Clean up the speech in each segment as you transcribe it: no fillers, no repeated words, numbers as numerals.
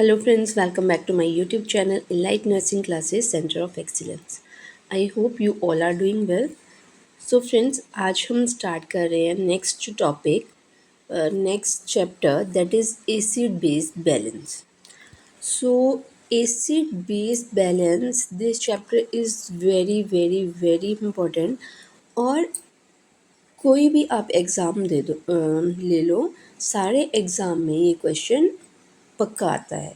Hello friends, welcome back to my YouTube channel Enlight Nursing Classes Center of Excellence. I hope you all are doing well. So friends, आज हम start कर रहे हैं next topic next chapter that is acid base balance. So acid base balance, this chapter is very important. और कोई भी आप exam ले लो, सारे एग्ज़ाम में ये क्वेश्चन पक्का आता है.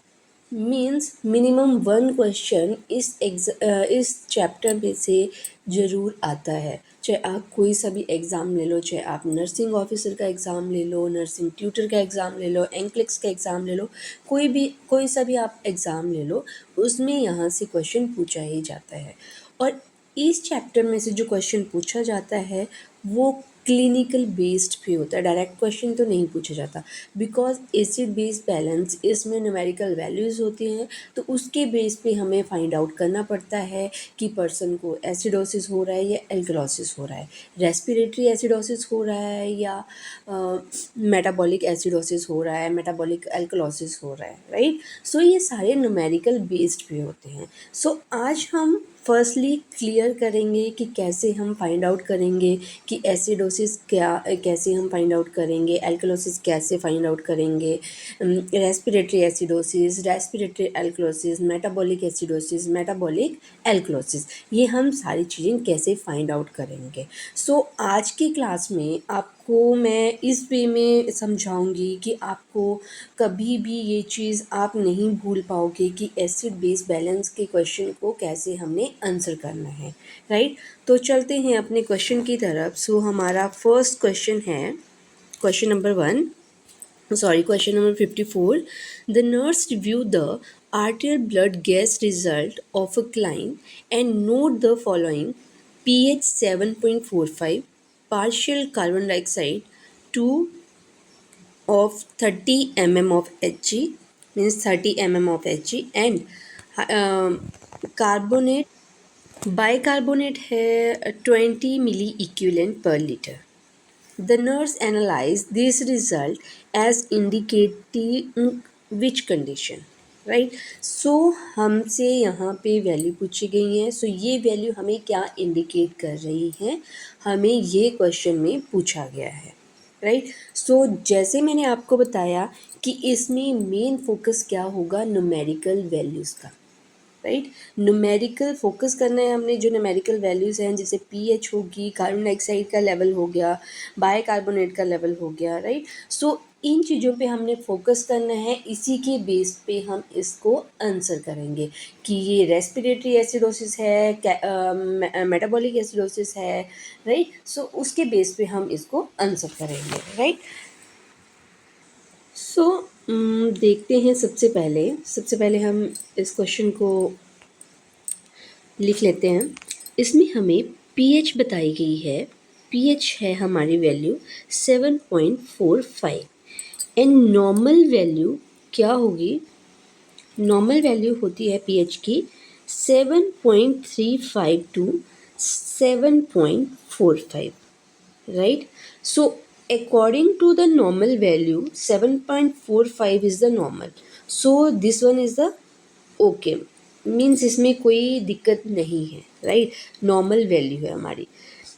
मीन्स मिनिमम वन क्वेश्चन इस चैप्टर में से ज़रूर आता है. चाहे आप कोई सा भी एग्ज़ाम ले लो, चाहे आप नर्सिंग ऑफिसर का एग्ज़ाम ले लो, नर्सिंग ट्यूटर का एग्ज़ाम ले लो, एंक्लिक्स का एग्ज़ाम ले लो, कोई सा भी आप एग्ज़ाम ले लो, उसमें यहाँ से क्वेश्चन पूछा ही जाता है. और इस चैप्टर में से जो क्वेश्चन पूछा जाता है वो क्लिनिकल बेस्ड भी होता है. डायरेक्ट क्वेश्चन तो नहीं पूछा जाता, बिकॉज एसिड बेस बैलेंस इसमें न्यूमेरिकल वैल्यूज़ होती हैं, तो उसके बेस पे हमें फाइंड आउट करना पड़ता है कि पर्सन को एसिडोसिस हो रहा है या एल्कलोसिस हो रहा है, रेस्पिरेटरी एसिडोसिस हो रहा है या मेटाबॉलिक एसिडोसिस हो रहा है, मेटाबॉलिक एल्कलोसिस हो रहा है, राइट. सो ये सारे न्यूमेरिकल बेस्ड भी होते हैं. सो आज हम फर्स्टली क्लियर करेंगे कि कैसे हम फाइंड आउट करेंगे कि एसिडोसिस कैसे हम फाइंड आउट करेंगे, एल्कलोसिस कैसे फाइंड आउट करेंगे, respiratory acidosis, respiratory alkalosis, metabolic acidosis, metabolic alkalosis, ये हम सारी चीज़ें कैसे फाइंड आउट करेंगे. सो आज की क्लास में आपको मैं इस वे में समझाऊंगी कि आपको कभी भी ये चीज़ आप नहीं भूल पाओगे कि एसिड बेस बैलेंस के क्वेश्चन को कैसे हमने आंसर करना है, राइट. तो चलते हैं अपने क्वेश्चन की तरफ. सो हमारा फर्स्ट क्वेश्चन है question number 54. The nurse reviewed the arterial blood gas result of a client and note the following: pH 7.45, partial carbon dioxide 2 of 30 mm of Hg, means 30 mm of Hg, and bicarbonate है 20 milli equivalent per liter. The nurse analyzed this result as indicating which condition, right. So हमसे यहाँ पे value पूछी गई है. सो ये value हमें क्या इंडिकेट कर रही है, हमें ये क्वेश्चन में पूछा गया है, राइट. सो जैसे मैंने आपको बताया कि इसमें मेन फोकस क्या होगा, न्यूमेरिकल वैल्यूज़ का, राइट. न्यूमेरिकल फोकस करना है हमने. जो न्यूमेरिकल वैल्यूज़ हैं जैसे पीएच होगी, कार्बन डाइऑक्साइड का लेवल हो गया, बाइकार्बोनेट का लेवल हो गया, राइट. सो इन चीज़ों पे हमने फोकस करना है. इसी के बेस पे हम इसको आंसर करेंगे कि ये रेस्पिरेटरी एसिडोसिस है, मेटाबॉलिक एसिडोसिस है, राइट. सो उसके बेस पे हम इसको आंसर करेंगे, राइट. सो देखते हैं. सबसे पहले हम इस क्वेश्चन को लिख लेते हैं. इसमें हमें पीएच बताई गई है. पीएच है हमारी वैल्यू 7.45 एंड नॉर्मल वैल्यू क्या होगी, नॉर्मल वैल्यू होती है पीएच की 7.35 to 7.45, right. So according to the normal value 7.45 is the normal, so this one is the okay, means इसमें कोई दिक्कत नहीं है, राइट. नॉर्मल वैल्यू है हमारी.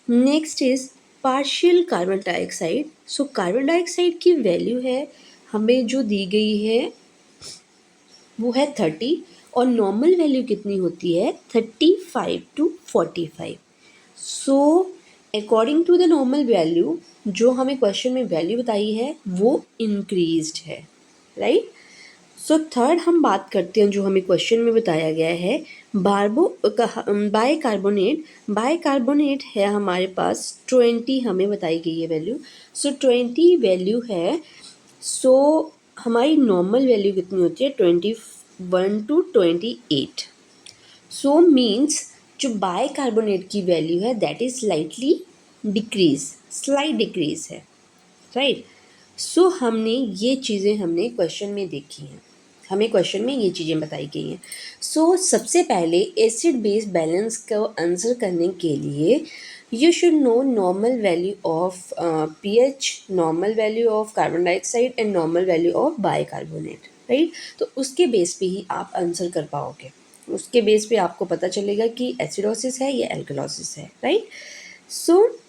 Next is partial carbon dioxide. So carbon dioxide की वैल्यू है हमें जो दी गई है वो है 30 और नॉर्मल वैल्यू कितनी होती है 35 to 45. So according to the normal value जो हमें क्वेश्चन में वैल्यू बताई है वो इंक्रीज्ड है, राइट. सो थर्ड हम बात करते हैं जो हमें क्वेश्चन में बताया गया है बाइकार्बोनेट. बाइकार्बोनेट है हमारे पास 20 हमें बताई गई है वैल्यू. सो 20 वैल्यू है. सो हमारी नॉर्मल वैल्यू कितनी होती है 21 to 28. सो मीन्स जो बाइकार्बोनेट की वैल्यू है दैट इज स्लाइट डिक्रीज है, राइट. सो हमने ये चीज़ें हमने क्वेश्चन में देखी हैं, हमें क्वेश्चन में ये चीज़ें बताई गई हैं. सो सबसे पहले एसिड बेस बैलेंस को आंसर करने के लिए you should know normal value of pH, normal value of carbon dioxide and normal value of bicarbonate, right. तो उसके बेस पे ही आप आंसर कर पाओगे, उसके बेस पे आपको पता चलेगा कि एसिडोसिस है या एल्कलोसिस है, राइट। सो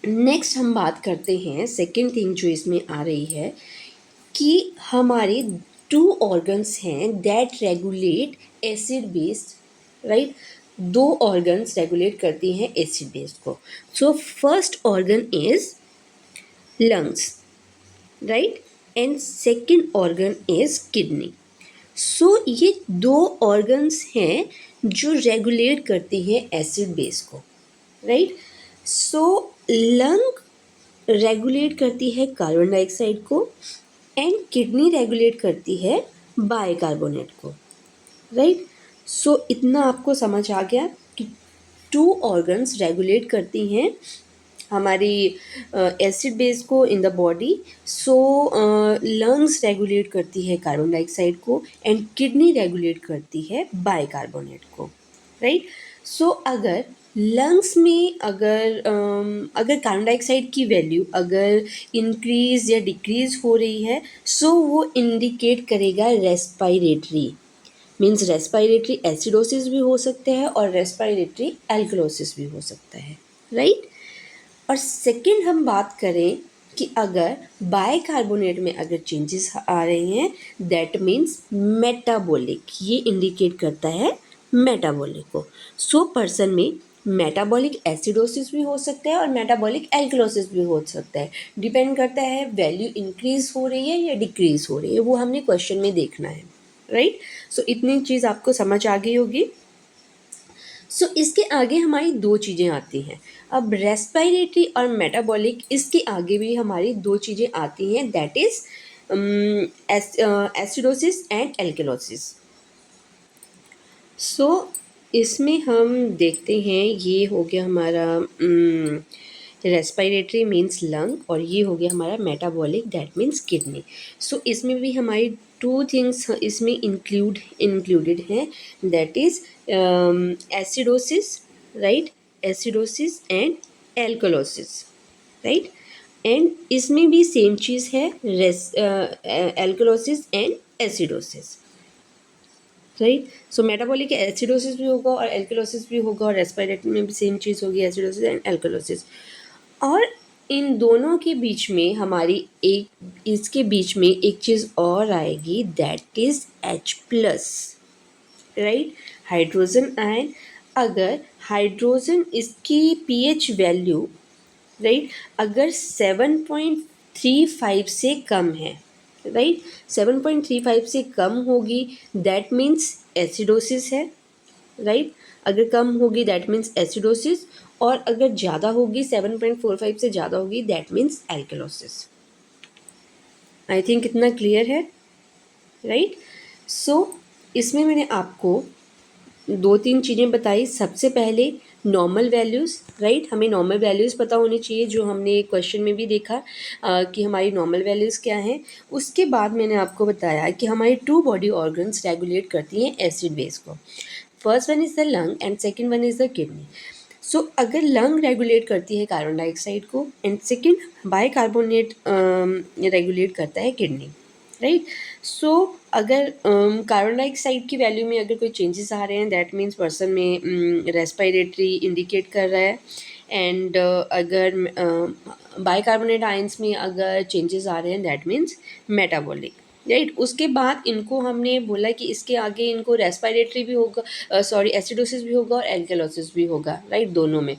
नेक्स्ट हम बात करते हैं सेकेंड थिंग जो इसमें आ रही है कि हमारे 2 ऑर्गन्स हैं that regulate acid based, right. 2 organs regulate करती हैं एसिड बेस्ड को। So first organ is lungs, right, and second organ is kidney. So ये 2 ऑर्गन्स हैं जो रेगुलेट करती हैं एसिड बेस को, राइट। सो लंग रेगुलेट करती है कार्बन डाइऑक्साइड को एंड किडनी रेगुलेट करती है बाइकार्बोनेट को, राइट। सो इतना आपको समझ आ गया कि 2 ऑर्गन्स रेगुलेट करती हैं हमारी एसिड बेस को in the body. So lungs regulate करती है कार्बन डाइऑक्साइड को एंड किडनी रेगुलेट करती है बाइकार्बोनेट को, राइट। सो अगर लंग्स में अगर कार्बन डाइऑक्साइड की वैल्यू अगर इंक्रीज या डिक्रीज हो रही है, सो वो इंडिकेट करेगा रेस्पायरेटरी, मीन्स रेस्पायरेटरी एसिडोसिस भी हो सकते हैं और रेस्पायरेटरी एल्कलोसिस भी हो सकता है, राइट। और सेकंड हम बात करें कि अगर बाइकार्बोनेट में अगर चेंजेस आ रहे हैं, दैट मीन्स मेटाबॉलिक, ये इंडिकेट करता है मेटाबॉलिक को। सो पर्सन में मेटाबॉलिक एसिडोसिस भी हो सकता है और मेटाबॉलिक एल्कलोसिस भी हो सकता है, डिपेंड करता है वैल्यू इंक्रीज हो रही है या डिक्रीज हो रही है, वो हमने क्वेश्चन में देखना है, राइट। सो इतनी चीज़ आपको समझ आ गई होगी। सो इसके आगे हमारी 2 चीज़ें आती हैं। अब रेस्पिरेटरी और मेटाबॉलिक, इसके आगे भी हमारी 2 चीज़ें आती हैं, that is acidosis and alkalosis. So इसमें हम देखते हैं, ये हो गया हमारा रेस्पिरेटरी मीन्स लंग और ये हो गया हमारा मेटाबॉलिक दैट मीन्स किडनी। सो इसमें भी हमारी 2 थिंग्स इसमें इंक्लूडेड हैं, that is acidosis, right, acidosis and alkalosis, right. And इसमें भी सेम चीज़ है, alkalosis and acidosis, right. So metabolic acidosis भी होगा और एल्कलोसिस भी होगा और रेस्पिरेटरी में भी सेम चीज़ होगी, एसिडोसिस एंड एल्कलोसिस। और इन दोनों के बीच में हमारी इसके बीच में एक चीज़ और आएगी, that is H+, right, hydrogen ion. अगर हाइड्रोजन इसकी pH वैल्यू, राइट, अगर 7.35 से कम है, राइट, 7.35 से कम होगी दैट मीन्स एसिडोसिस है, राइट। अगर कम होगी दैट मीन्स एसिडोसिस, और अगर ज़्यादा होगी 7.45 से ज़्यादा होगी that means alkalosis. I think इतना क्लियर है, राइट। सो इसमें मैंने आपको 2-3 चीज़ें बताई। सबसे पहले नॉर्मल वैल्यूज़, राइट, हमें नॉर्मल वैल्यूज़ पता होनी चाहिए, जो हमने क्वेश्चन में भी देखा कि हमारी नॉर्मल वैल्यूज़ क्या हैं। उसके बाद मैंने आपको बताया कि हमारी 2 बॉडी ऑर्गन्स रेगुलेट करती हैं एसिड बेस को। First one is the lung and second one is the kidney. So अगर लंग रेगुलेट करती है कार्बन डाइऑक्साइड को एंड सेकेंड बाइकार्बोनेट रेगुलेट करता है किडनी, राइट। सो अगर कार्बन डाइऑक्साइड की वैल्यू में अगर कोई चेंजेस आ रहे हैं दैट मीन्स पर्सन में रेस्पिरेटरी इंडिकेट कर रहा है, एंड अगर बाइकार्बोनेट आयंस में अगर चेंजेस आ रहे हैं दैट मीन्स मेटाबॉलिक, राइट। उसके बाद इनको हमने बोला कि इसके आगे इनको रेस्पिरेटरी भी होगा, सॉरी एसिडोसिस भी होगा और एल्कलोसिस भी होगा, राइट, दोनों में।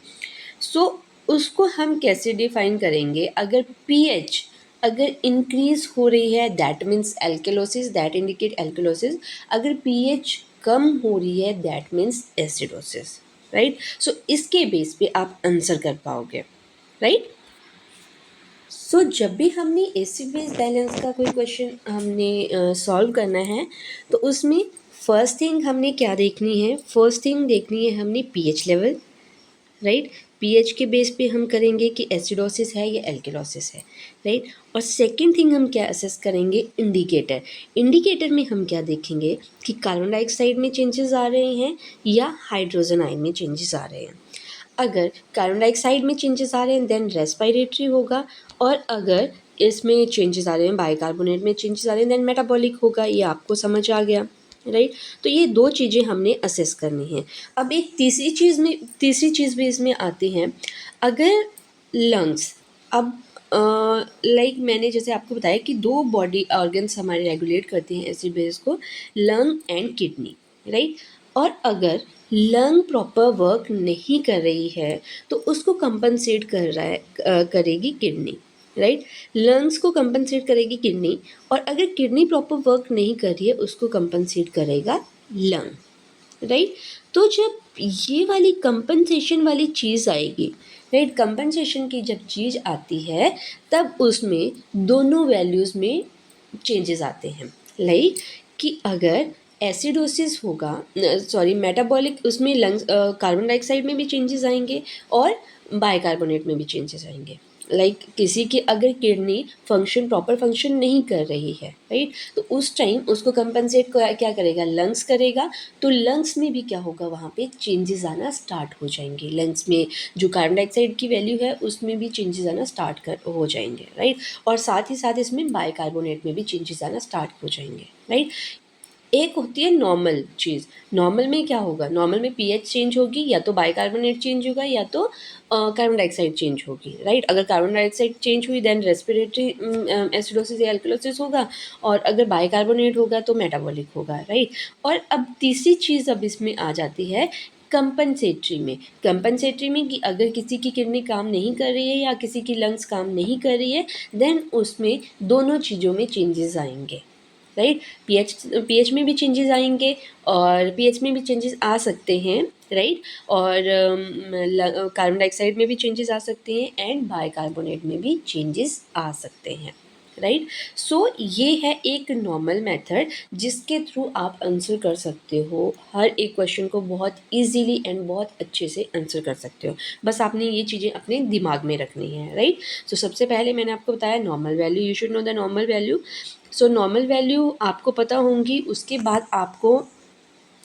सो उसको हम कैसे डिफाइन करेंगे, अगर पीएच अगर इंक्रीज हो रही है that means alkalosis, that indicate alkalosis. अगर पीएच कम हो रही है दैट मीन्स एसिडोसिस, राइट। सो इसके बेस पे आप आंसर कर पाओगे, राइट। सो जब भी हमने एसिड बेस बैलेंस का कोई क्वेश्चन हमने सॉल्व करना है, तो उसमें फर्स्ट थिंग हमने क्या देखनी है, फर्स्ट थिंग देखनी है हमने पीएच लेवल, राइट। पीएच के बेस पे हम करेंगे कि एसिडोसिस है या एल्कलोसिस है, राइट। और सेकंड थिंग हम क्या असेस करेंगे, इंडिकेटर। इंडिकेटर में हम क्या देखेंगे कि कार्बन डाइऑक्साइड में चेंजेस आ रहे हैं या हाइड्रोजन आयन में चेंजेस आ रहे हैं। अगर कार्बन डाइऑक्साइड में चेंजेस आ रहे हैं देन रेस्पिरेटरी होगा, और अगर इसमें चेंजेस आ रहे हैं, बाइकार्बोनेट में चेंजेस आ रहे हैं, देन मेटाबॉलिक होगा। ये आपको समझ आ गया, राइट। तो ये दो चीज़ें हमने असेस करनी है। अब एक तीसरी चीज़ भी इसमें आती है, अगर लंग्स, अब लाइक मैंने जैसे आपको बताया कि दो बॉडी ऑर्गन्स हमारे रेगुलेट करते हैं एसिड बेस को, लंग एंड किडनी, राइट। और अगर लंग प्रॉपर वर्क नहीं कर रही है तो उसको कंपनसेट कर रहा है करेगी किडनी, राइट। लंग्स को कंपनसेट करेगी किडनी, और अगर किडनी प्रॉपर वर्क नहीं कर रही है उसको कंपनसेट करेगा लंग, राइट। तो जब ये वाली कंपनसेशन वाली चीज़ आएगी, राइट, कंपनसेशन की जब चीज़ आती है तब उसमें दोनों वैल्यूज़ में चेंजेस आते हैं। लाइक कि अगर एसिडोसिस होगा, सॉरी मेटाबॉलिक, उसमें लंग्स कार्बन डाइऑक्साइड में भी चेंजेस आएंगे और बाइकार्बोनेट में भी चेंजेस आएंगे। लाइक किसी की अगर किडनी प्रॉपर फंक्शन नहीं कर रही है, राइट, तो उस टाइम उसको कंपनसेट क्या करेगा, लंग्स करेगा। तो लंग्स में भी क्या होगा, वहाँ पे चेंजेस आना स्टार्ट हो जाएंगे। लंग्स में जो कार्बन डाइऑक्साइड की वैल्यू है उसमें भी चेंजेस आना हो जाएंगे, राइट। और साथ ही साथ इसमें बाइकार्बोनेट में भी चेंजेस आना स्टार्ट हो जाएंगे, राइट। एक होती है नॉर्मल चीज़। नॉर्मल में क्या होगा, नॉर्मल में पीएच चेंज होगी, या तो बाइकार्बोनेट चेंज होगा या तो कार्बन डाइऑक्साइड चेंज होगी, राइट। अगर कार्बन डाइऑक्साइड चेंज हुई देन रेस्पिरेटरी एसिडोसिस या एल्कलोसिस होगा, और अगर बाइकार्बोनेट होगा तो मेटाबॉलिक होगा, राइट। और अब तीसरी चीज़ अब इसमें आ जाती है कंपनसेटरी में कि अगर किसी की किडनी काम नहीं कर रही है या किसी की लंग्स काम नहीं कर रही है, देन उसमें दोनों चीज़ों में चेंजेस आएंगे, राइट। पीएच में भी चेंजेस आएंगे, और पीएच में भी चेंजेस आ सकते हैं, राइट। और कार्बन डाइऑक्साइड में भी चेंजेस आ सकते हैं, एंड बाइकार्बोनेट में भी चेंजेस आ सकते हैं, राइट। सो ये है एक नॉर्मल मेथड जिसके थ्रू आप आंसर कर सकते हो, हर एक क्वेश्चन को बहुत इजीली एंड बहुत अच्छे से आंसर कर सकते हो। बस आपने ये चीज़ें अपने दिमाग में रखनी है, राइट। सो सबसे पहले मैंने आपको बताया normal value, you should know the normal value. So normal value आपको पता होंगी। उसके बाद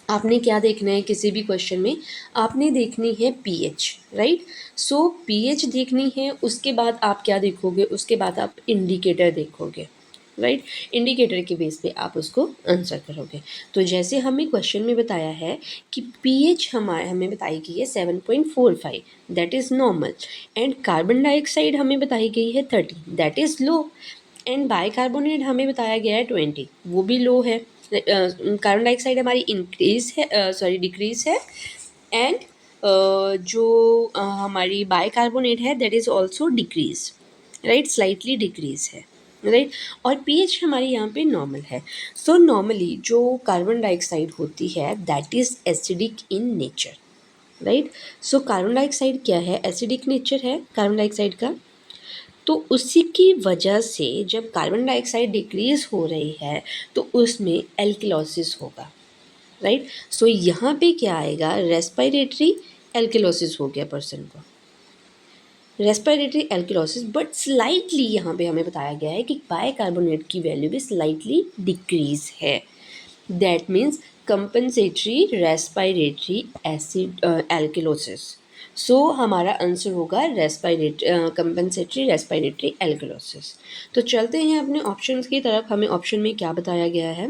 आपने क्या देखना है, किसी भी क्वेश्चन में आपने देखनी है पीएच, राइट। सो पीएच देखनी है, उसके बाद आप क्या देखोगे, उसके बाद आप इंडिकेटर देखोगे, राइट। इंडिकेटर के बेस पे आप उसको आंसर करोगे। तो जैसे हमें क्वेश्चन में बताया है कि पीएच हमें बताई गई है 7.45, that is normal, and carbon dioxide हमें बताई गई है 30, that is low, and bicarbonate हमें बताया गया है 20, वो भी लो है। कार्बन डाइऑक्साइड हमारी डिक्रीज है, एंड जो हमारी बाइकार्बोनेट है that is also decrease, right, slightly decrease है, राइट। और पीएच हमारी यहाँ पे नॉर्मल है। सो नॉर्मली जो कार्बन डाइऑक्साइड होती है that is acidic in nature, right. So carbon dioxide क्या है, एसिडिक नेचर है कार्बन डाइऑक्साइड का। तो उसी की वजह से जब कार्बन डाइऑक्साइड डिक्रीज हो रही है तो उसमें एल्किलोसिस होगा, राइट। सो यहाँ पे क्या आएगा, रेस्पिरेटरी एल्किलोसिस हो गया पर्सन को, रेस्पिरेटरी एल्किलोसिस। बट स्लाइटली यहाँ पे हमें बताया गया है कि बाइकार्बोनेट की वैल्यू भी स्लाइटली डिक्रीज है, that means compensatory respiratory acid alkalosis. So हमारा आंसर होगा कंपनसेटरी रेस्पिरेटरी एल्किलोसिस। तो चलते हैं अपने ऑप्शंस की तरफ, हमें ऑप्शन में क्या बताया गया है।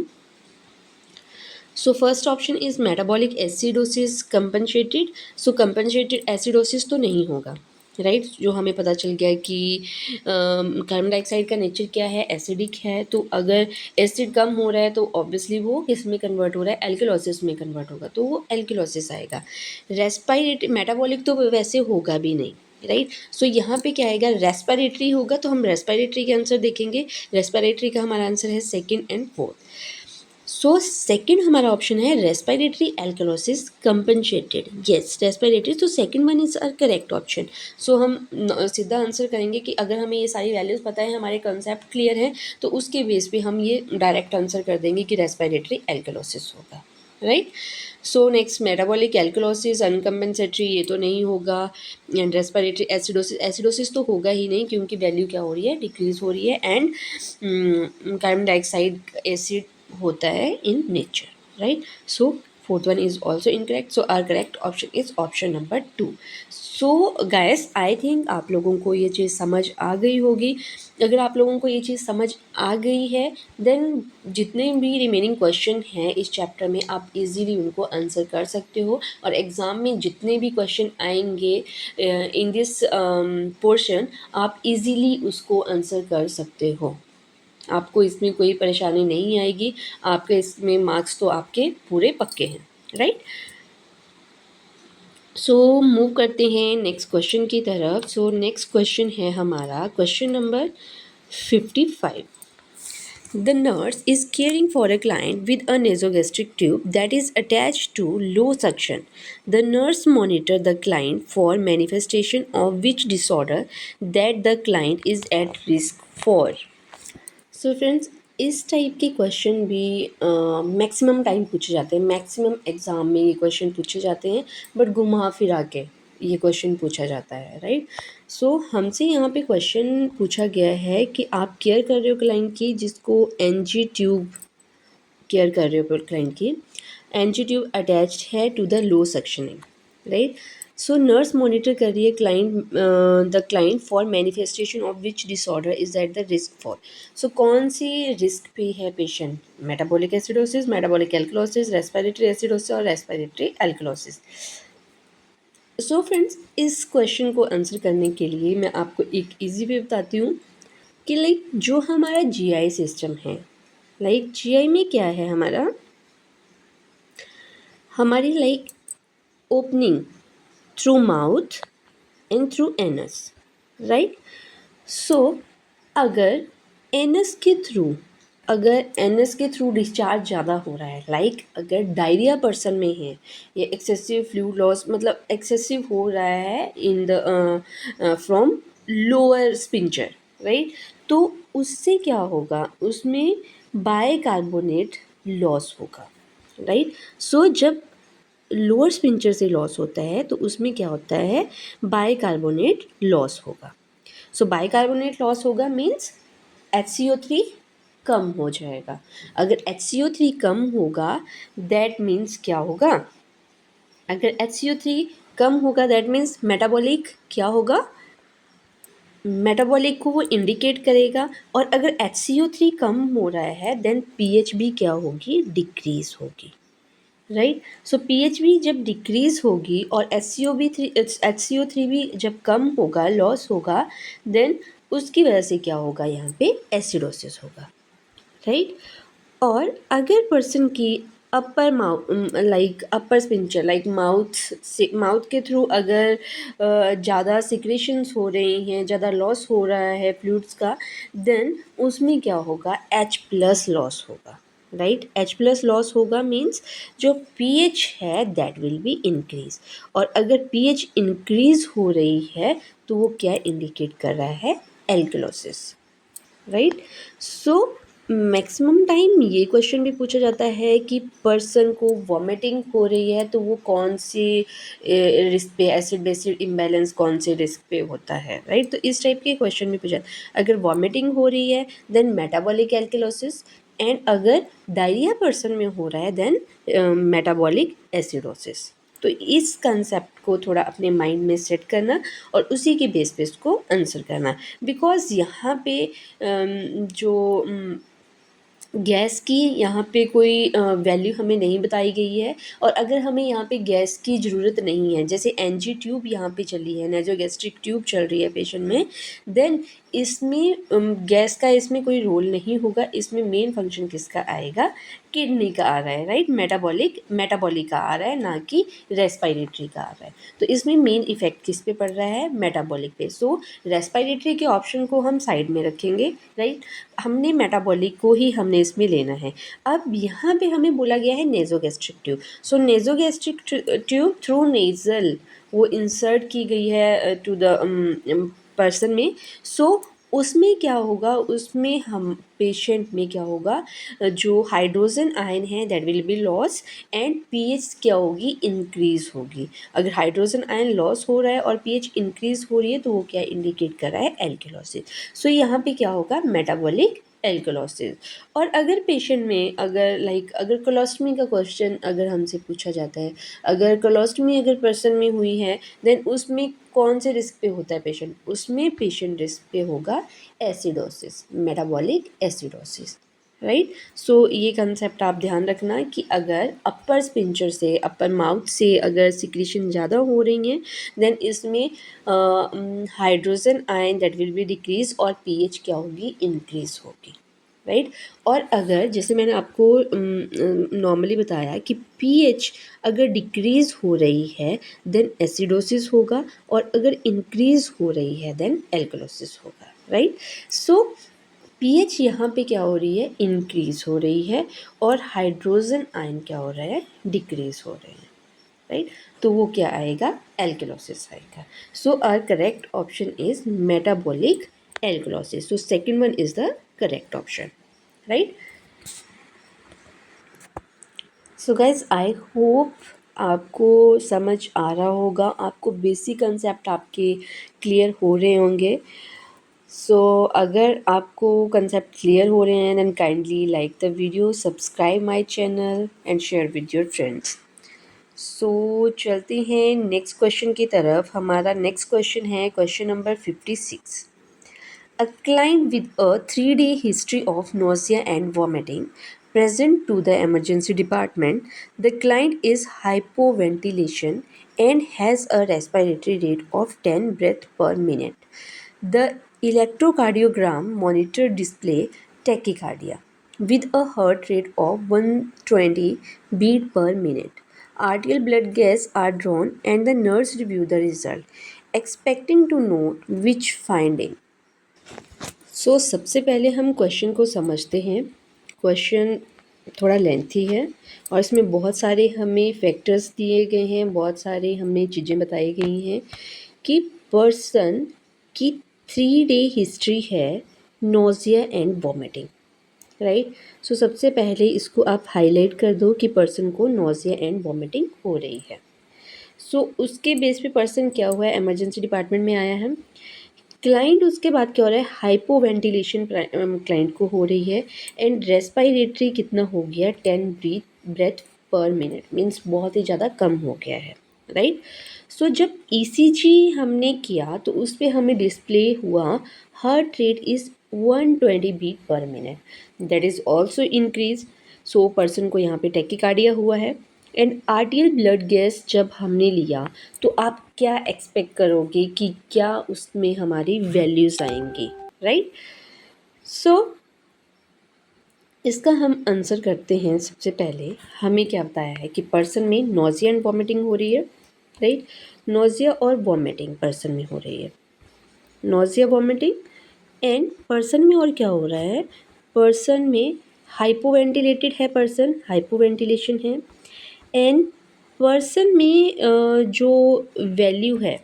So first option is metabolic acidosis compensated. So compensated acidosis तो नहीं होगा, राइट। जो हमें पता चल गया कि कार्बन डाइऑक्साइड का नेचर क्या है, एसिडिक है। तो अगर एसिड कम हो रहा है तो ऑब्वियसली वो किस में कन्वर्ट हो रहा है, एल्किलोसिस में कन्वर्ट होगा, तो वो एल्किलोसिस आएगा। रेस्पिरेटरी मेटाबॉलिक तो वैसे होगा भी नहीं, राइट। सो यहाँ पे क्या आएगा, रेस्पिरेटरी होगा, तो हम रेस्पिरेटरी के आंसर देखेंगे। रेस्पिरेटरी का हमारा आंसर है second and fourth. So second हमारा ऑप्शन है respiratory alkalosis compensated, yes respiratory, तो second one is our correct option. So हम सीधा आंसर करेंगे कि अगर हमें ये सारी वैल्यूज़ पता है, हमारे कंसेप्ट क्लियर है, तो उसके बेस पे हम ये डायरेक्ट आंसर कर देंगे कि रेस्पिरेटरी एल्कलोसिस होगा, right. So next metabolic alkalosis uncompensatory, ये तो नहीं होगा। एंड रेस्पिरेटरी एसिडोसिस तो होगा ही नहीं, क्योंकि वैल्यू क्या हो रही है, डिक्रीज हो रही है। एंड कार्बन डाइऑक्साइड एसिड होता है in nature, right. So fourth one is also incorrect. So our correct option is option number 2. So guys I think आप लोगों को ये चीज़ समझ आ गई होगी. अगर आप लोगों को ये चीज़ समझ आ गई है देन जितने भी रिमेनिंग क्वेश्चन हैं इस चैप्टर में आप इजीली उनको आंसर कर सकते हो. और एग्ज़ाम में जितने भी क्वेश्चन आएंगे इन दिस पोर्शन आप इजीली उसको आंसर कर सकते हो. आपको इसमें कोई परेशानी नहीं आएगी. आपके इसमें मार्क्स तो आपके पूरे पक्के हैं, राइट. सो मूव करते हैं नेक्स्ट क्वेश्चन की तरफ. सो नेक्स्ट क्वेश्चन है हमारा question number 55. The nurse is caring for a client with a nasogastric tube that is attached to low suction. The nurse monitors the client for manifestation of which disorder that the client is at risk for. So friends इस type के question भी maximum time पूछे जाते हैं. Maximum exam में ये question पूछे जाते हैं बट घुमा फिरा के ये क्वेश्चन पूछा जाता है, राइट. सो हमसे यहाँ पे क्वेश्चन पूछा गया है कि आप केयर कर रहे हो क्लाइंट की जिसको एनजी ट्यूब केयर कर रहे हो क्लाइंट की. एनजी ट्यूब अटैच्ड है to the low suctioning, right. So nurse monitor कर रही है the client for manifestation of which disorder is at the risk for. So कौन सी रिस्क पे है patient? Metabolic acidosis, metabolic alkalosis, respiratory acidosis और respiratory alkalosis. So friends इस question को आंसर करने के लिए मैं आपको एक इजी वे बताती हूँ कि लाइक जो हमारा जीआई सिस्टम है, लाइक जीआई में क्या है हमारी like opening through mouth and through anus, right. So अगर एनस के थ्रू डिस्चार्ज ज़्यादा हो रहा है, लाइक अगर डायरिया पर्सन में है या एक्सेसिव फ्लूइड लॉस मतलब एक्सेसिव हो रहा है in the from lower sphincter, right. तो उससे क्या होगा, उसमें बाइकार्बोनेट लॉस होगा, राइट. सो जब लोअर स्पिंचर से लॉस होता है तो उसमें क्या होता है, बाइकार्बोनेट लॉस होगा. सो बाइकार्बोनेट लॉस होगा मीन्स HCO3 कम हो जाएगा. अगर HCO3 कम होगा दैट मीन्स क्या होगा, अगर HCO3 कम होगा दैट मीन्स मेटाबॉलिक क्या होगा, मेटाबॉलिक को वो इंडिकेट करेगा. और अगर HCO3 कम हो रहा है देन pH भी क्या होगी, डिक्रीज होगी, राइट. सो pH भी जब डिक्रीज होगी और HCO3 भी जब कम होगा, लॉस होगा, देन उसकी वजह से क्या होगा, यहाँ पे एसिडोसिस होगा, राइट. और अगर पर्सन की अपर स्पिंचर लाइक माउथ के थ्रू अगर ज़्यादा सिक्रेशंस हो रही हैं, ज़्यादा लॉस हो रहा है फ्लूइड्स का, देन उसमें क्या होगा, H+ लॉस होगा, राइट. H+ लॉस होगा मीन्स जो pH है दैट विल बी इंक्रीज. और अगर pH इंक्रीज हो रही है तो वो क्या इंडिकेट कर रहा है, alkalosis, right. So maximum time ये क्वेश्चन भी पूछा जाता है कि पर्सन को वॉमिटिंग हो रही है तो वो कौन सी रिस्क पे, एसिड बेसिड इम्बैलेंस कौन से रिस्क पे होता है, राइट. तो इस टाइप के क्वेश्चन भी पूछा. अगर वॉमिटिंग हो रही है देन मेटाबॉलिक एल्कलोसिस, एंड अगर डायरिया पर्सन में हो रहा है देन मेटाबॉलिक एसिडोसिस. तो इस कंसेप्ट को थोड़ा अपने माइंड में सेट करना और उसी के बेस पे इसको आंसर करना. बिकॉज यहाँ पे जो गैस की यहाँ पे कोई वैल्यू हमें नहीं बताई गई है. और अगर हमें यहाँ पे गैस की ज़रूरत नहीं है, जैसे एनजी ट्यूब यहाँ पे चली है, नेजोगैस्ट्रिक ट्यूब चल रही है पेशेंट में, देन इसमें गैस का इसमें कोई रोल नहीं होगा. इसमें मेन फंक्शन किसका आएगा, किडनी का आ रहा है, राइट. मेटाबॉलिक का आ रहा है, ना कि रेस्पिरेटरी का आ रहा है. तो इसमें मेन इफेक्ट किस पे पड़ रहा है, मेटाबॉलिक पे. सो रेस्पिरेटरी के ऑप्शन को हम साइड में रखेंगे, राइट. हमने मेटाबॉलिक को ही हमने इसमें लेना है. अब यहाँ पे हमें बोला गया है नेजोगैस्ट्रिक ट्यूब. सो नेजोगैस्ट्रिक ट्यूब थ्रू नेजल वो इंसर्ट की गई है टू द पर्सन में. सो उसमें क्या होगा, उसमें हम पेशेंट में क्या होगा, जो हाइड्रोजन आयन है that will be loss and pH क्या होगी, इंक्रीज होगी. अगर हाइड्रोजन आयन लॉस हो रहा है और pH इंक्रीज हो रही है तो वो क्या इंडिकेट कर रहा है, एल्कलोसिस. सो यहाँ पे क्या होगा, मेटाबॉलिक एल्कोलोसिस। और अगर पेशेंट में अगर कोलोस्टमी का क्वेश्चन अगर हमसे पूछा जाता है, अगर कोलोस्टमी अगर पर्सन में हुई है, देन उसमें कौन से रिस्क पे होता है पेशेंट? उसमें पेशेंट रिस्क पे होगा एसिडोसिस, मेटाबॉलिक एसिडोसिस, राइट। सो ये कंसेप्ट आप ध्यान रखना कि अगर अपर स्पिंचर से, अपर माउथ से अगर सिक्रीशन ज़्यादा हो रही हैं, देन इसमें hydrogen ion that will be decrease और पीएच क्या होगी? इंक्रीज होगी, राइट। और अगर जैसे मैंने आपको नॉर्मली बताया कि पीएच अगर डिक्रीज हो रही है देन एसिडोसिस होगा, और अगर इंक्रीज हो रही है देन एल्कलोसिस होगा, राइट। सो पीएच यहाँ पे क्या हो रही है? इंक्रीज हो रही है, और हाइड्रोजन आयन क्या हो रहा है? डिक्रीज हो रहे हैं, राइट। तो वो क्या आएगा? एल्कलोसिस आएगा। So our correct option is metabolic alkalosis. So second one is the correct option, right. So guys I hope आपको समझ आ रहा होगा, आपको बेसिक कंसेप्ट आपके क्लियर हो रहे होंगे। सो अगर आपको कंसेप्ट क्लियर हो रहे हैं then kindly like the video, subscribe my channel and share with your friends. So चलते हैं नेक्स्ट क्वेश्चन की तरफ। हमारा नेक्स्ट क्वेश्चन है question number 56। A client with a 3-day history of nausea and vomiting present to the emergency department. The client is hypoventilation and has a respiratory rate of 10 breaths per minute. The electrocardiogram monitor display tachycardia with a heart rate of 120 beat per minute. Arterial blood gas are drawn and the nurse review the result, expecting to note which finding. सबसे पहले हम question को समझते हैं। Question थोड़ा lengthy है और इसमें बहुत सारे हमें फैक्टर्स दिए गए हैं, बहुत सारे हमें चीज़ें बताई गई हैं कि पर्सन की 3-डे हिस्ट्री है नोज़िया एंड वॉमिटिंग, राइट। सबसे पहले इसको आप हाईलाइट कर दो कि पर्सन को नोज़िया एंड वॉमिटिंग हो रही है। उसके बेस पे पर्सन क्या हुआ है? इमरजेंसी डिपार्टमेंट में आया है। क्लाइंट उसके बाद क्या हो रहा है? हाइपोवेंटिलेशन क्लाइंट को हो रही है, एंड रेस्पिरेटरी कितना हो गया? 10 ब्रेथ पर मिनट, मीन्स बहुत ही ज़्यादा कम हो गया है, राइट। जब ईसीजी हमने किया तो उस पर हमें डिस्प्ले हुआ heart rate is 120 beat per minute, that is also increase. Person को यहाँ पे टैकीकार्डिया हुआ है। एंड आर्टियल ब्लड गैस जब हमने लिया तो आप क्या एक्सपेक्ट करोगे कि क्या उसमें हमारी वैल्यूज़ आएंगी, राइट। सो इसका हम आंसर करते हैं। सबसे पहले हमें क्या बताया है कि पर्सन में नोज़िया एंड वॉमिटिंग हो रही है, राइट। नोज़िया और वॉमिटिंग पर्सन में हो रही है, नोज़िया वॉमिटिंग। एंड पर्सन में और क्या हो रहा है? पर्सन में हाइपोवेंटिलेटेड है, पर्सन हाइपोवेंटिलेशन है। एंड पर्सन में जो वैल्यू है,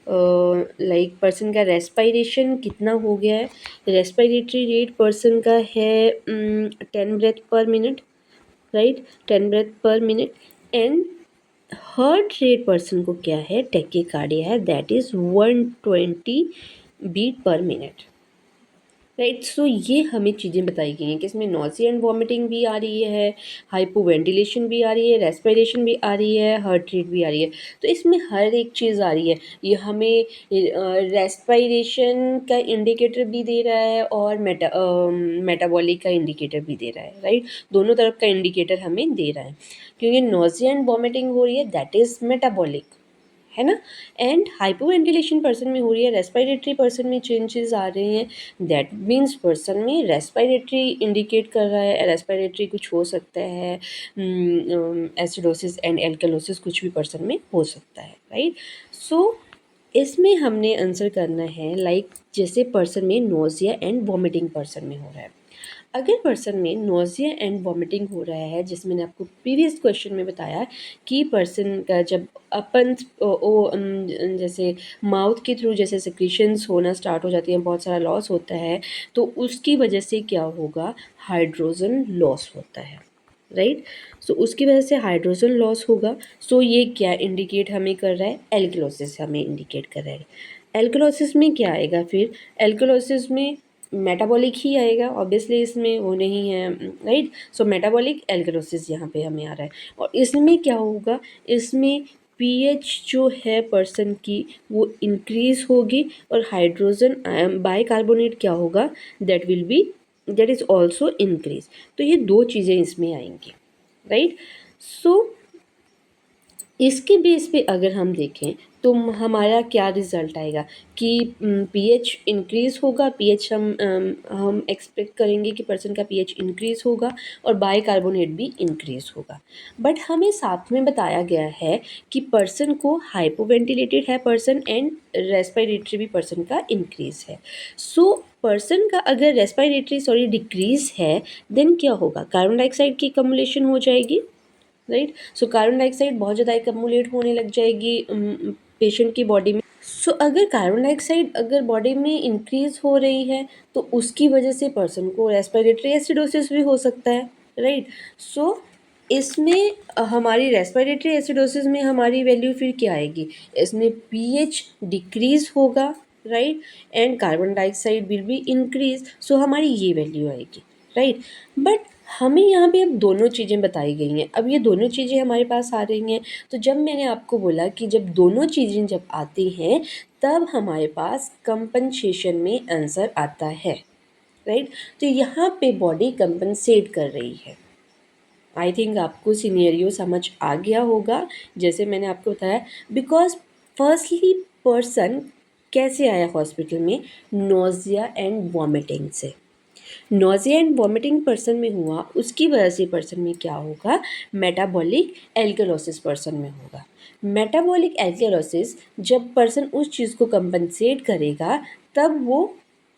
लाइक पर्सन का रेस्पिरेशन कितना हो गया है? रेस्पिरेटरी रेट पर्सन का है 10 breath per minute, right, 10 breath per minute. And heart rate person को क्या है? टैकीकार्डिया है, that is 120 beat per minute, right. ये हमें चीज़ें बताई गई हैं कि इसमें नोज़िया एंड वॉमिटिंग भी आ रही है, हाइपोवेंटिलेशन भी आ रही है, रेस्पिरेशन भी आ रही है, हार्ट रेट भी आ रही है। तो इसमें हर एक चीज़ आ रही है। ये हमें रेस्पिरेशन का इंडिकेटर भी दे रहा है और मेटाबॉलिक का इंडिकेटर भी दे रहा है, राइट। दोनों तरफ का इंडिकेटर हमें दे रहा है, क्योंकि नोज़िया एंड वॉमिटिंग हो रही है, दैट इज़ मेटाबॉलिक, है ना। एंड हाइपोवेंटिलेशन पर्सन में हो रही है, रेस्पिरेटरी पर्सन में चेंजेस आ रहे हैं, दैट मीन्स पर्सन में रेस्पिरेटरी इंडिकेट कर रहा है। रेस्पिरेटरी कुछ हो सकता है, एसिडोसिस एंड एल्कलोसिस कुछ भी पर्सन में हो सकता है, राइट। इसमें हमने आंसर करना है लाइक जैसे पर्सन में नोज़िया एंड वॉमिटिंग पर्सन में हो रहा है। अगर पर्सन में नोज़िया एंड वॉमिटिंग हो रहा है, जैसे मैंने आपको प्रीवियस क्वेश्चन में बताया कि पर्सन का जब अपन जैसे माउथ के थ्रू जैसे सिक्रीशंस होना स्टार्ट हो जाती हैं, बहुत सारा लॉस होता है, तो उसकी वजह से क्या होगा? हाइड्रोजन लॉस होता है, राइट। उसकी वजह से हाइड्रोजन लॉस होगा। ये क्या इंडिकेट हमें कर रहा है? एल्कलोसिस हमें इंडिकेट कर रहा है। एल्कलोसिस में क्या आएगा फिर? एल्कलोसिस में मेटाबॉलिक ही आएगा ऑब्वियसली, इसमें वो नहीं है, राइट। सो मेटाबॉलिक एल्कलोसिस यहाँ पे हमें आ रहा है। और इसमें क्या होगा, इसमें पीएच जो है पर्सन की वो इंक्रीज होगी और हाइड्रोजन बाइकार्बोनेट क्या होगा, दैट इज ऑल्सो इंक्रीज। तो ये दो चीज़ें इसमें आएंगी, राइट। सो इसके बेस पे अगर हम देखें तो हमारा क्या रिज़ल्ट आएगा कि पीएच इंक्रीज़ होगा, पीएच हम एक्सपेक्ट करेंगे कि पर्सन का पीएच इंक्रीज़ होगा और बाइकार्बोनेट भी इंक्रीज़ होगा। बट हमें साथ में बताया गया है कि पर्सन को हाइपोवेंटिलेटेड है पर्सन एंड रेस्पिरेटरी भी पर्सन का इंक्रीज़ है। सो पर्सन का अगर रेस्पिरेटरी डिक्रीज़ है देन क्या होगा, कार्बन डाइऑक्साइड की कम्युलेशन हो जाएगी, राइट। सो कार्बन डाइऑक्साइड बहुत ज़्यादा एकमुलेट होने लग जाएगी पेशेंट की बॉडी में। सो अगर कार्बन डाइऑक्साइड अगर बॉडी में इंक्रीज हो रही है तो उसकी वजह से पर्सन को रेस्पिरेटरी एसिडोसिस भी हो सकता है, राइट। सो इसमें हमारी रेस्पिरेटरी एसिडोसिस में हमारी वैल्यू फिर क्या आएगी, इसमें पीएच डिक्रीज होगा, right, and carbon dioxide will be increase. So हमारी ये वैल्यू आएगी, राइट। बट हमें यहाँ पे अब दोनों चीज़ें बताई गई हैं, अब ये दोनों चीज़ें हमारे पास आ रही हैं। तो जब मैंने आपको बोला कि जब दोनों चीज़ें जब आती हैं तब हमारे पास कंपनसेशन में आंसर आता है, राइट। तो यहाँ पे बॉडी कंपनसेट कर रही है। आई थिंक आपको सिनेरियो समझ आ गया होगा जैसे मैंने आपको बताया। बिकॉज फर्स्टली पर्सन कैसे आया हॉस्पिटल में, नोज़िया एंड वॉमिटिंग से। नोज़िया एंड वॉमिटिंग पर्सन में हुआ, उसकी वजह से पर्सन में क्या होगा, मेटाबॉलिक एल्कलोसिस पर्सन में होगा। मेटाबॉलिक एल्कलोसिस जब पर्सन उस चीज़ को कंपनसेट करेगा तब वो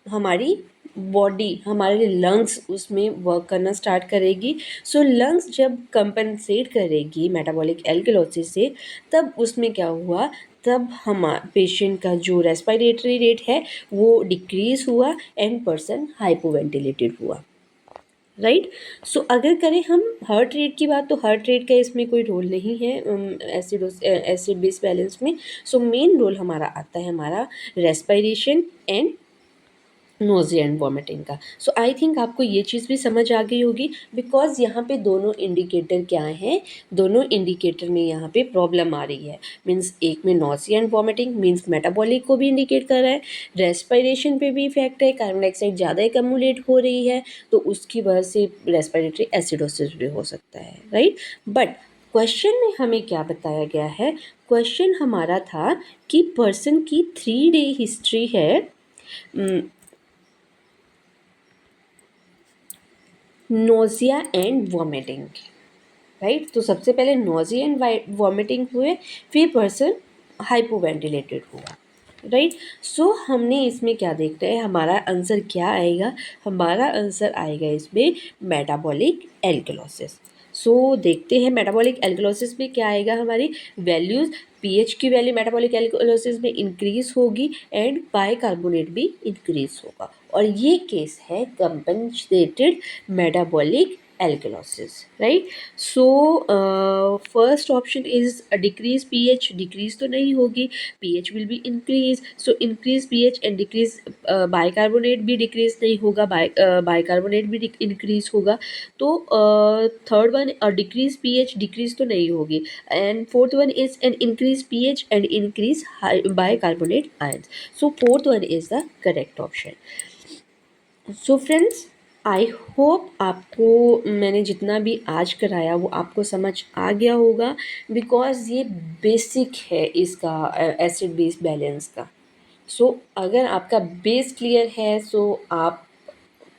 हमारी बॉडी, हमारे लंग्स उसमें वर्क करना स्टार्ट करेगी। सो लंग्स जब कंपनसेट करेगी मेटाबॉलिक एल्कलोसिस से तब उसमें क्या हुआ, तब हम पेशेंट का जो रेस्पिरेटरी रेट है वो डिक्रीज़ हुआ एंड पर्सन हाइपोवेंटिलेटेड हुआ, राइट। सो अगर करें हम हार्ट रेट की बात तो हार्ट रेट का इसमें कोई रोल नहीं है एसिड बेस बैलेंस में। सो मेन रोल हमारा आता है हमारा respiration and nausea and vomiting का। सो आई थिंक आपको ये चीज़ भी समझ आ गई होगी। बिकॉज यहाँ पे दोनों इंडिकेटर क्या हैं, दोनों इंडिकेटर में यहाँ पे प्रॉब्लम आ रही है। मीन्स एक में nausea and vomiting means metabolic को भी इंडिकेट कर रहा है, रेस्पिरेशन पे भी इफेक्ट है, कार्बन डाइऑक्साइड ज़्यादा एकमुलेट हो रही है तो उसकी वजह से रेस्पिरेटरी एसिडोसिस भी हो सकता है, राइट। बट क्वेश्चन में हमें क्या बताया गया है, क्वेश्चन हमारा था कि पर्सन की 3 डे हिस्ट्री है नोज़िया एंड वॉमिटिंग, राइट। तो सबसे पहले नोज़िया एंड वॉमिटिंग हुए, फिर पर्सन हाइपोवेंटिलेटेड हुआ, राइट। सो हमने इसमें क्या देखते हैं, हमारा आंसर क्या आएगा, हमारा आंसर आएगा इसमें मेटाबॉलिक एल्कलोसिस। सो देखते हैं मेटाबॉलिक एल्कलोसिस में क्या आएगा, हमारी वैल्यूज़ पीएच की वैल्यू मेटाबॉलिक एल्कलोसिस में इंक्रीज होगी एंड बाइकार्बोनेट भी इंक्रीज होगा। और ये केस है compensated metabolic alkalosis, right। So first option is a decrease pH, decrease तो नहीं होगी, pH will be increase, so increase pH and decrease bicarbonate भी decrease नहीं होगा, bicarbonate भी increase होगा। तो third one decrease pH decrease तो नहीं होगी and fourth one is an increase pH and increase bicarbonate ions, so fourth one is the correct option। So friends I hope आपको मैंने जितना भी आज कराया वो आपको समझ आ गया होगा। बिकॉज ये बेसिक है इसका एसिड बेस बैलेंस का। सो अगर आपका बेस क्लियर है सो आप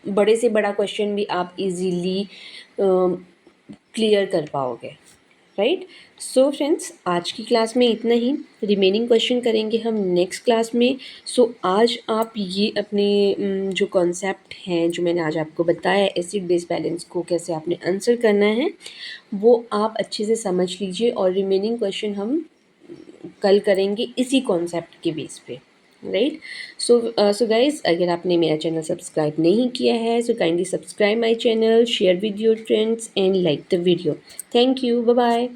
बड़े से बड़ा क्वेश्चन भी आप इजीली क्लियर कर पाओगे, राइट। सो फ्रेंड्स आज की क्लास में इतना ही, रिमेनिंग क्वेश्चन करेंगे हम नेक्स्ट क्लास में। सो आज आप ये अपने जो कॉन्सेप्ट हैं जो मैंने आज आपको बताया एसिड बेस बैलेंस को कैसे आपने आंसर करना है वो आप अच्छे से समझ लीजिए और रिमेनिंग क्वेश्चन हम कल करेंगे इसी कॉन्सेप्ट के बेस पे, राइट। सो गाइज अगर आपने मेरा चैनल सब्सक्राइब नहीं किया है so kindly subscribe my channel, share with your friends and like the video. Thank you, bye bye.